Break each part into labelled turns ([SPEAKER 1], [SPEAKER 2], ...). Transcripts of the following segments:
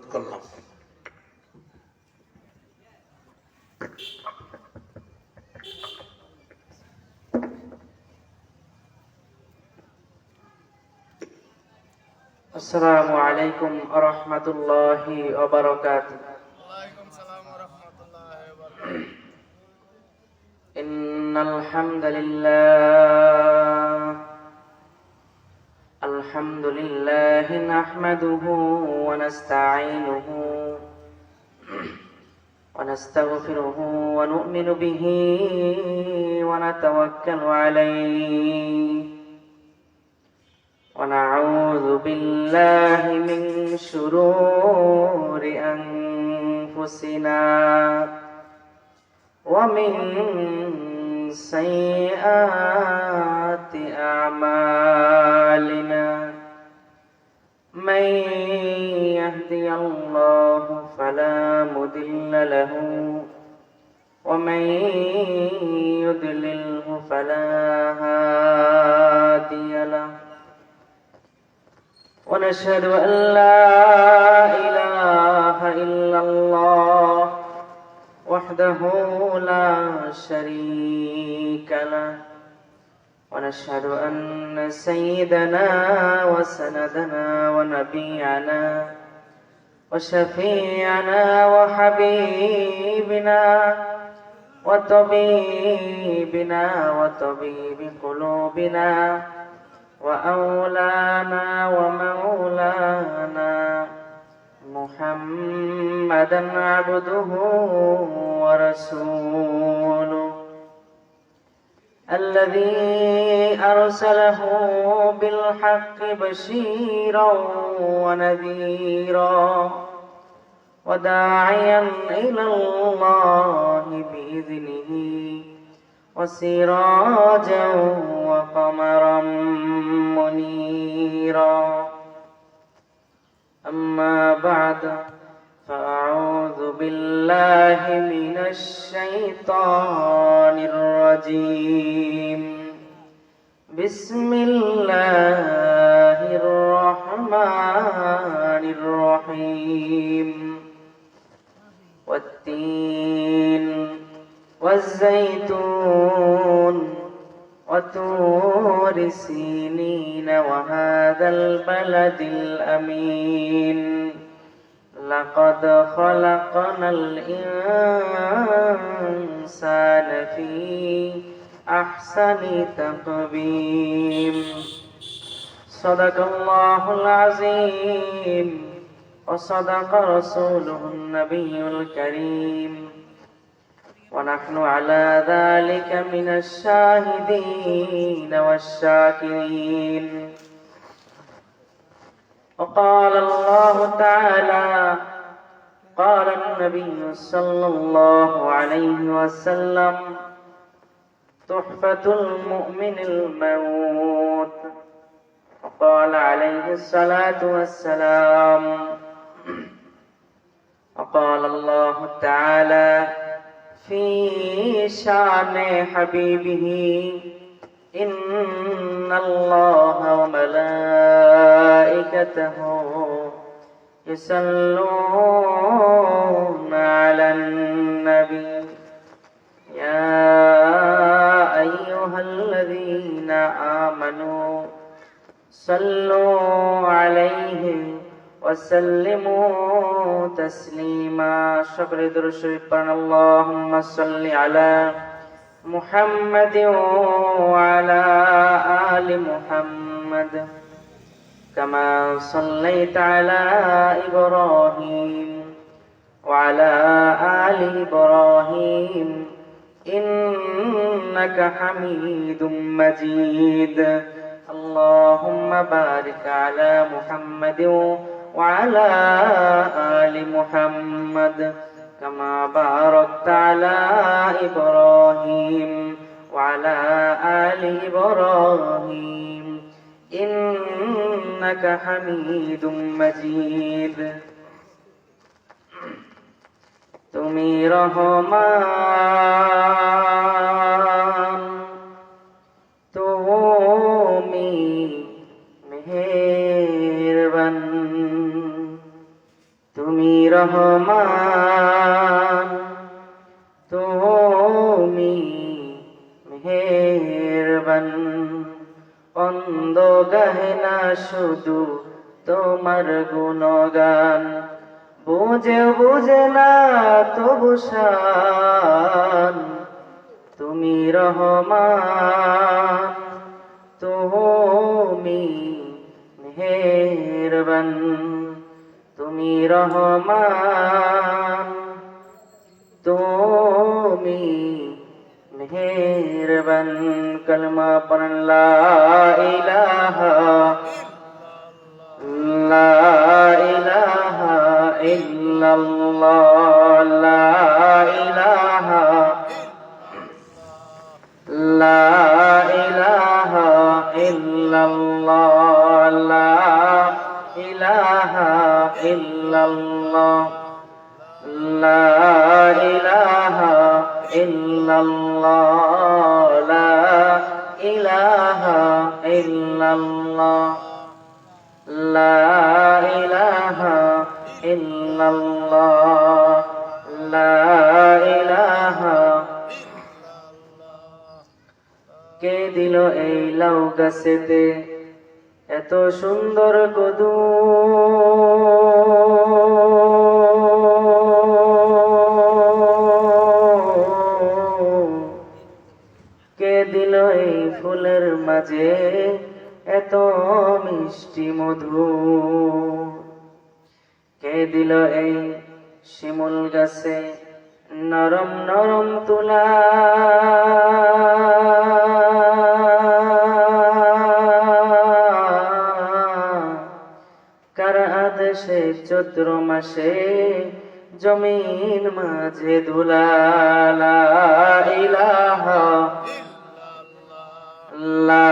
[SPEAKER 1] অনুরোধ করলাম।
[SPEAKER 2] আসসালামু আলাইকুম ওয়া রাহমাতুল্লাহি ওয়া বারাকাতুহু।
[SPEAKER 3] ওয়ালাইকুম সালাম ওয়া রাহমাতুল্লাহি ওয়া বারাকাতুহু।
[SPEAKER 2] ইন্নাল হামদালিল্লাহি নাহমাদুহু ওয়া নাস্তাঈনুহু ওয়া নাস্তাগফিরুহু ওয়া নু'মিnu বিহি ওয়া নাতাওয়াক্কালু আলাইহি ونعوذ بالله من شرور أنفسنا ومن سيئات أعمالنا من يهدي الله فلا مضل له ومن يضلله فلا هادي له ونشهد أن لا إله إلا الله وحده لا شريك له ونشهد أن سيدنا وسندنا ونبينا وشفيعنا وحبيبنا وطبيبنا وطبيب قلوبنا وأولانا ومولانا محمدا عبده ورسوله الذي أرسله بالحق بشيرا ونذيرا وداعيا إلى الله بإذنه وسراجا وقمرا منيرا أما بعد فأعوذ بالله من الشيطان الرجيم بسم الله الرحمن الرحيم والتين والزيتون وطور سينين وهذا البلد الأمين لقد خلقنا الإنسان في أحسن تقويم صدق الله العظيم وصدق رسوله النبي الكريم ونحن على ذلك من الشاهدين والشاكرين وقال الله تعالى قال النبي صلى الله عليه وسلم تحفة المؤمن الموت وقال عليه الصلاة والسلام وقال الله تعالى في شأن حبيبه إن الله وملائكته يصلون على النبي يا أيها الذين آمنوا صلوا عليه وسلموا تسليما شكر درشد اللهم صل على محمد وعلى آل محمد كما صليت على إبراهيم وعلى آل إبراهيم إنك حميد مجيد اللهم بارك على محمد وعلى آل محمد كما باركت على إبراهيم وعلى آل إبراهيم إنك حميد مجيد তুমি রহমান তুমি মেহেরবান তুমি রহমান, তুমি মেহেরবান। অন্ধ গাহে না শুধু তোমার গুণগান, বুঝে না তবু শান। তুমি রহমান, তুমি মেহেরবান। তুমি রহমান, তুমি মেহেরবান। কলমা পড়েন লা ইলাহা, লা ইলাহা ইল্লাল্লাহ, লা ইলাহা, লা ইলাহা ইল্লাল্লাহ, লা ইলাহা ইল্লাল্লাহ, লা ইলাহা ইল্লাল্লাহ, লা ইলাহা ইল্লাল্লাহ, লা ইলাহা ইল্লাল্লাহ, লা ইলাহা। কে দিল এই লাউ গাছেতে এত সুন্দর কদু? কে দিল এই ফুলের মাঝে এত মিষ্টি মধু? কে দিল এই শিমুল গাছে নরম নরম তুলা? কার আদেশে চৈত্র মাসে জমিন মাঝে ধুলা? লা ইলাহা, লা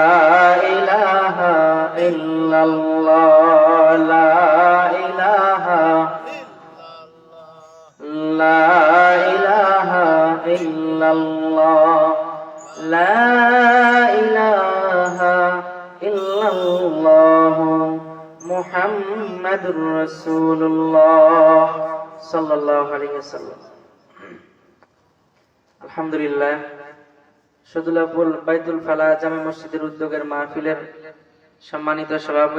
[SPEAKER 2] ইলাহা ইল্লাল্লাহ, লা ইলাহা, লা ইলাহা ইল্লাল্লাহ, লা ইলাহা ইল্লাল্লাহ, মুহাম্মাদুর রাসূলুল্লাহ সাল্লাল্লাহু আলাইহি ওয়াসাল্লাম। আলহামদুলিল্লাহ, সদুল্লাপুর বাইতুল ফালাহ জামে মসজিদের উদ্যোগের মাহফিলের সম্মানিত সভাপতি